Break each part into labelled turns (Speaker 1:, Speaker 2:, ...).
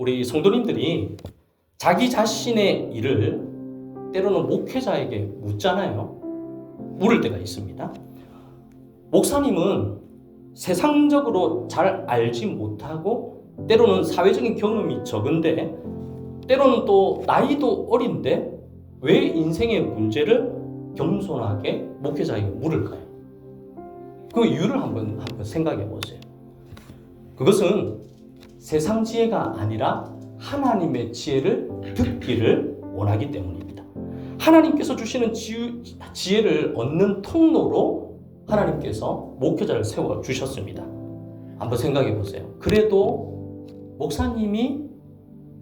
Speaker 1: 우리 성도님들이 자기 자신의 일을 때로는 목회자에게 묻잖아요. 물을 때가 있습니다. 목사님은 세상적으로 잘 알지 못하고 때로는 사회적인 경험이 적은데 때로는 또 나이도 어린데 왜 인생의 문제를 겸손하게 목회자에게 물을까요? 그 이유를 한번 생각해 보세요. 그것은 세상 지혜가 아니라 하나님의 지혜를 듣기를 원하기 때문입니다. 하나님께서 주시는 지혜를 얻는 통로로 하나님께서 목회자를 세워 주셨습니다. 한번 생각해 보세요. 그래도 목사님이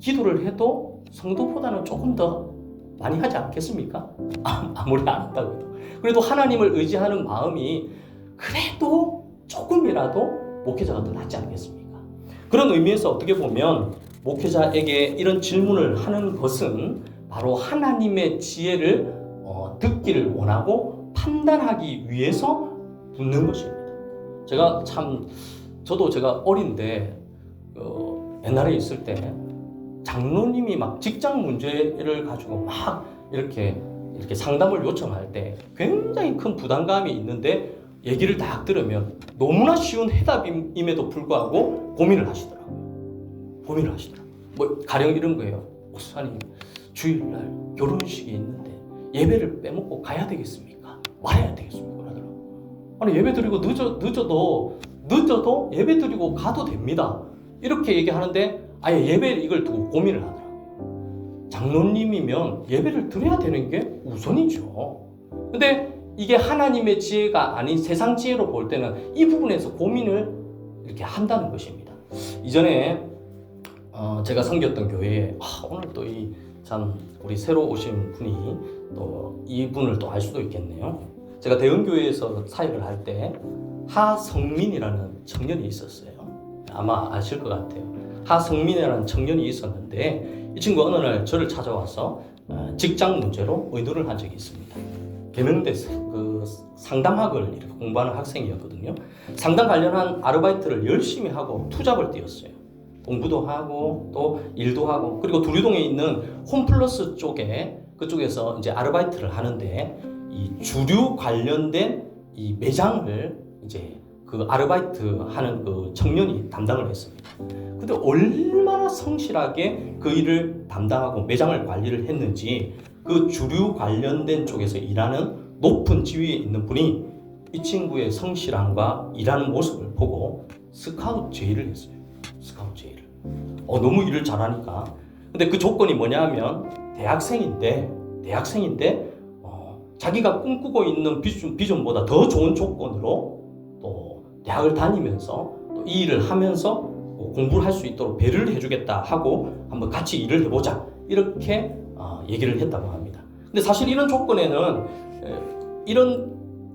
Speaker 1: 기도를 해도 성도보다는 조금 더 많이 하지 않겠습니까? 아무리 안 한다고 해도. 그래도 하나님을 의지하는 마음이 그래도 조금이라도 목회자가 더 낫지 않겠습니까? 그런 의미에서 어떻게 보면 목회자에게 이런 질문을 하는 것은 바로 하나님의 지혜를 듣기를 원하고 판단하기 위해서 묻는 것입니다. 저도 제가 어린데 옛날에 있을 때 장로님이 막 직장 문제를 가지고 막 이렇게 상담을 요청할 때 굉장히 큰 부담감이 있는데 얘기를 딱 들으면 너무나 쉬운 해답임에도 불구하고 고민을 하시더라고요. 뭐 가령 이런 거예요. 목사님 주일날 결혼식이 있는데 예배를 빼먹고 가야 되겠습니까? 말해야 되겠습니까? 그러더라고요. 아니 예배 드리고 늦어도 예배 드리고 가도 됩니다. 이렇게 얘기하는데 아예 예배 이걸 두고 고민을 하더라고요. 장로님이면 예배를 드려야 되는 게 우선이죠. 근데 이게 하나님의 지혜가 아닌 세상 지혜로 볼 때는 이 부분에서 고민을 이렇게 한다는 것입니다. 이전에 제가 섬겼던 교회에 오늘 또 우리 새로 오신 분이 또 이분을 또 알 수도 있겠네요. 제가 대흥교회에서 사역을 할 때 하성민이라는 청년이 있었어요. 아마 아실 것 같아요. 하성민이라는 청년이 있었는데 이 친구가 어느 날 저를 찾아와서 직장 문제로 의논을 한 적이 있습니다. 개명대 상담학을 이렇게 공부하는 학생이었거든요. 상담 관련한 아르바이트를 열심히 하고 투잡을 뛰었어요. 공부도 하고 또 일도 하고 그리고 두류동에 있는 홈플러스 그쪽에서 이제 아르바이트를 하는데 이 주류 관련된 이 매장을 이제 그 아르바이트 하는 그 청년이 담당을 했습니다. 근데 얼마나 성실하게 그 일을 담당하고 매장을 관리를 했는지 그 주류 관련된 쪽에서 일하는 높은 지위에 있는 분이 이 친구의 성실함과 일하는 모습을 보고 스카우트 제의를 했어요. 스카우트 제의를. 너무 일을 잘하니까. 근데 그 조건이 뭐냐면 대학생인데 자기가 꿈꾸고 있는 비전보다 더 좋은 조건으로 또 대학을 다니면서 또 이 일을 하면서 공부를 할 수 있도록 배려를 해주겠다 하고 한번 같이 일을 해보자 이렇게 얘기를 했다고 합니다. 근데 사실 이런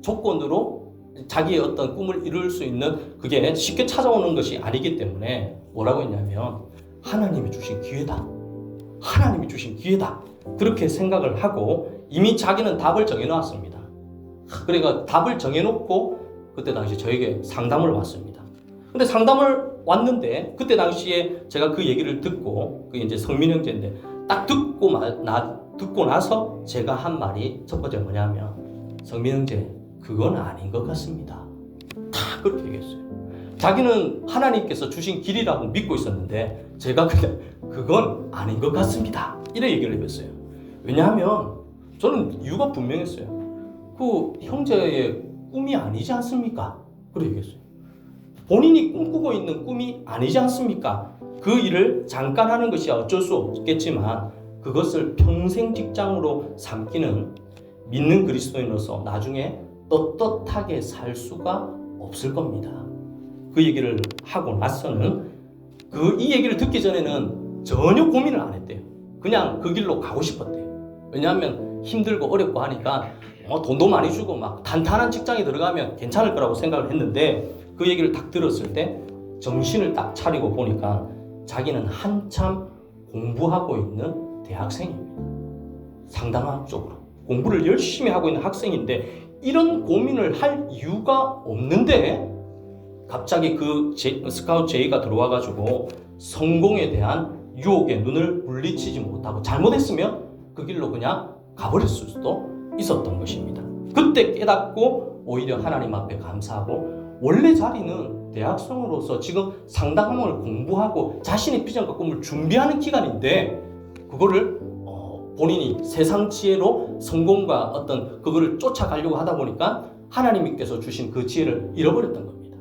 Speaker 1: 조건으로 자기의 어떤 꿈을 이룰 수 있는 그게 쉽게 찾아오는 것이 아니기 때문에 뭐라고 했냐면 하나님이 주신 기회다. 그렇게 생각을 하고 이미 자기는 답을 정해놨습니다. 그러니까 답을 정해놓고 그때 당시 저에게 상담을 왔습니다. 근데 상담을 왔는데 그때 당시에 제가 그 얘기를 듣고 그게 이제 성민 형제인데 딱 듣고 나서 제가 한 말이 첫 번째 뭐냐면 성민 형제 그건 아닌 것 같습니다. 다 그렇게 얘기했어요. 자기는 하나님께서 주신 길이라고 믿고 있었는데 제가 그냥 그건 아닌 것 같습니다. 이래 얘기를 해봤어요. 왜냐하면 저는 이유가 분명했어요. 그 형제의 꿈이 아니지 않습니까? 그래 얘기했어요. 본인이 꿈꾸고 있는 꿈이 아니지 않습니까? 그 일을 잠깐 하는 것이 어쩔 수 없겠지만 그것을 평생 직장으로 삼기는 믿는 그리스도인으로서 나중에 떳떳하게 살 수가 없을 겁니다. 그 얘기를 하고 나서는 이 얘기를 듣기 전에는 전혀 고민을 안 했대요. 그냥 그 길로 가고 싶었대요. 왜냐하면 힘들고 어렵고 하니까 돈도 많이 주고 막 탄탄한 직장에 들어가면 괜찮을 거라고 생각을 했는데 그 얘기를 딱 들었을 때 정신을 딱 차리고 보니까 자기는 한참 공부하고 있는 대학생입니다. 상담학 쪽으로 공부를 열심히 하고 있는 학생인데 이런 고민을 할 이유가 없는데 갑자기 그 스카우트 제의가 들어와가지고 성공에 대한 유혹의 눈을 물리치지 못하고 잘못했으면 그 길로 그냥 가버렸을 수도 있었던 것입니다. 그때 깨닫고 오히려 하나님 앞에 감사하고 원래 자리는 대학생으로서 지금 상담학을 공부하고 자신의 비전과 꿈을 준비하는 기간인데 그거를 본인이 세상 지혜로 성공과 어떤 그거를 쫓아가려고 하다 보니까 하나님께서 주신 그 지혜를 잃어버렸던 겁니다.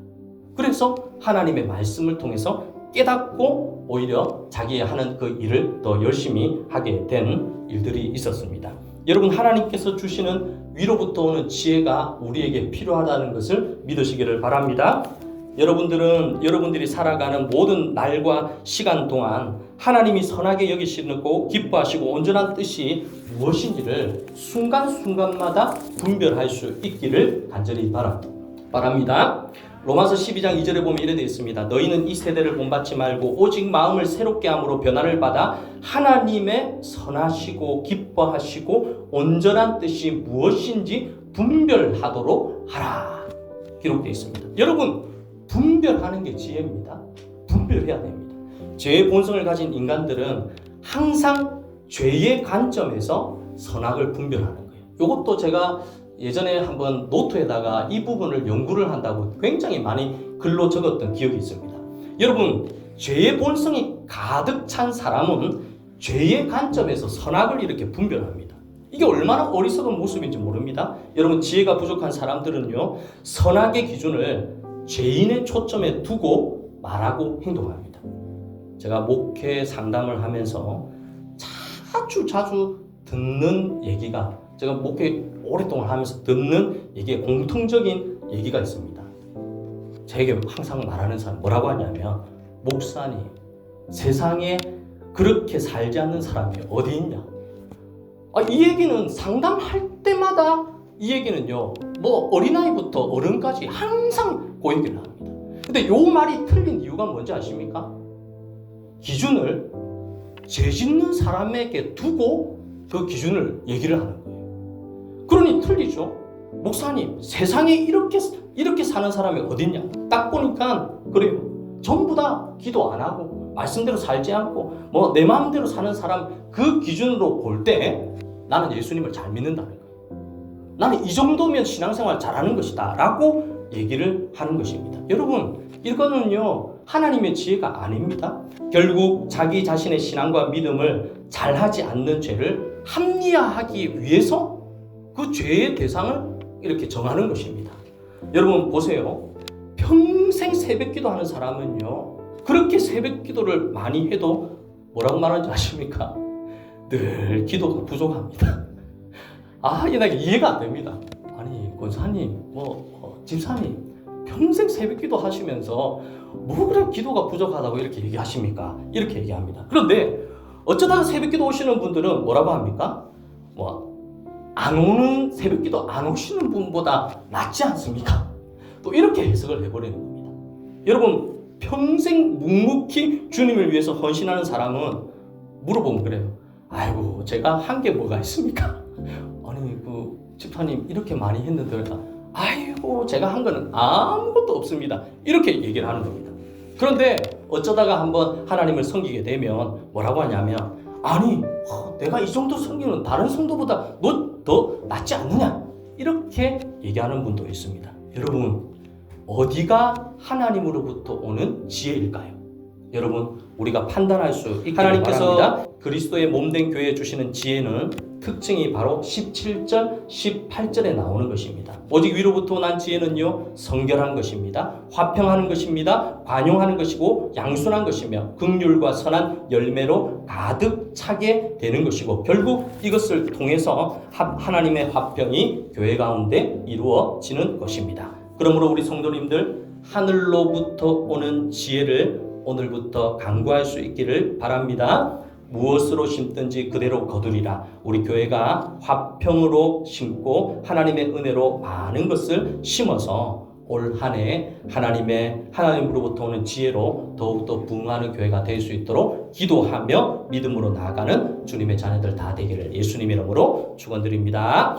Speaker 1: 그래서 하나님의 말씀을 통해서 깨닫고 오히려 자기의 하는 그 일을 더 열심히 하게 된 일들이 있었습니다. 여러분, 하나님께서 주시는 위로부터 오는 지혜가 우리에게 필요하다는 것을 믿으시기를 바랍니다. 여러분들이 살아가는 모든 날과 시간 동안 하나님이 선하게 여기시고 기뻐하시고 온전한 뜻이 무엇인지를 순간순간마다 분별할 수 있기를 간절히 바랍니다. 로마서 12장 2절에 보면 이래 되어 있습니다. 너희는 이 세대를 본받지 말고 오직 마음을 새롭게 함으로 변화를 받아 하나님의 선하시고 기뻐하시고 온전한 뜻이 무엇인지 분별하도록 하라. 기록되어 있습니다. 여러분, 분별하는 게 지혜입니다. 분별해야 됩니다. 죄의 본성을 가진 인간들은 항상 죄의 관점에서 선악을 분별하는 거예요. 이것도 제가 예전에 한번 노트에다가 이 부분을 연구를 한다고 굉장히 많이 글로 적었던 기억이 있습니다. 여러분, 죄의 본성이 가득 찬 사람은 죄의 관점에서 선악을 이렇게 분별합니다. 이게 얼마나 어리석은 모습인지 모릅니다. 여러분, 지혜가 부족한 사람들은요, 선악의 기준을 죄인의 초점에 두고 말하고 행동합니다. 제가 목회 상담을 하면서 자주 듣는 얘기가, 제가 목회 오랫동안 하면서 듣는 얘기에 공통적인 얘기가 있습니다. 제게 항상 말하는 사람 뭐라고 하냐면, 목사님, 세상에 그렇게 살지 않는 사람이 어디 있냐? 이 얘기는 상담할 때마다 이 얘기는요, 뭐 어린아이부터 어른까지 항상 그 얘기를 합니다. 근데 요 말이 틀린 이유가 뭔지 아십니까? 기준을 죄 짓는 사람에게 두고 그 기준을 얘기를 하는 거예요. 그러니 틀리죠. 목사님, 세상에 이렇게 사는 사람이 어딨냐? 딱 보니까 그래요. 전부 다 기도 안 하고 말씀대로 살지 않고 뭐 내 마음대로 사는 사람, 그 기준으로 볼 때 나는 예수님을 잘 믿는다는 거예요. 나는 이 정도면 신앙생활 잘하는 것이다 라고 얘기를 하는 것입니다. 여러분, 이거는요, 하나님의 지혜가 아닙니다. 결국 자기 자신의 신앙과 믿음을 잘하지 않는 죄를 합리화하기 위해서 그 죄의 대상을 이렇게 정하는 것입니다. 여러분 보세요. 평생 새벽기도 하는 사람은요, 그렇게 새벽기도를 많이 해도 뭐라고 말하는지 아십니까? 늘 기도가 부족합니다. 이게 이해가 안 됩니다. 아니, 권사님, 집사님, 평생 새벽기도 하시면서 뭐 그래 기도가 부족하다고 이렇게 얘기하십니까? 이렇게 얘기합니다. 그런데 어쩌다가 새벽기도 오시는 분들은 뭐라고 합니까? 안 오는 새벽기도 안 오시는 분보다 낫지 않습니까? 또 이렇게 해석을 해버리는 겁니다. 여러분, 평생 묵묵히 주님을 위해서 헌신하는 사람은 물어보면 그래요. 아이고, 제가 한 게 뭐가 있습니까? 아니, 집사님 이렇게 많이 했는데, 아이고, 제가 한 거는 아무것도 없습니다. 이렇게 얘기를 하는 겁니다. 그런데 어쩌다가 한번 하나님을 섬기게 되면 뭐라고 하냐면, 아니, 내가 이 정도 섬기는 다른 성도보다 너 더 낫지 않느냐? 이렇게 얘기하는 분도 있습니다. 여러분, 어디가 하나님으로부터 오는 지혜일까요? 여러분, 우리가 판단할 수 있기를 하나님께서 바랍니다. 그리스도의 몸된 교회에 주시는 지혜는 특징이 바로 17절, 18절에 나오는 것입니다. 오직 위로부터 난 지혜는요, 성결한 것입니다. 화평하는 것입니다. 관용하는 것이고 양순한 것이며 긍휼과 선한 열매로 가득 차게 되는 것이고, 결국 이것을 통해서 하나님의 화평이 교회 가운데 이루어지는 것입니다. 그러므로 우리 성도님들, 하늘로부터 오는 지혜를 오늘부터 간구할 수 있기를 바랍니다. 무엇으로 심든지 그대로 거두리라. 우리 교회가 화평으로 심고 하나님의 은혜로 많은 것을 심어서 올 한 해 하나님으로부터 오는 지혜로 더욱더 부흥하는 교회가 될 수 있도록 기도하며 믿음으로 나아가는 주님의 자녀들 다 되기를 예수님 이름으로 축원드립니다.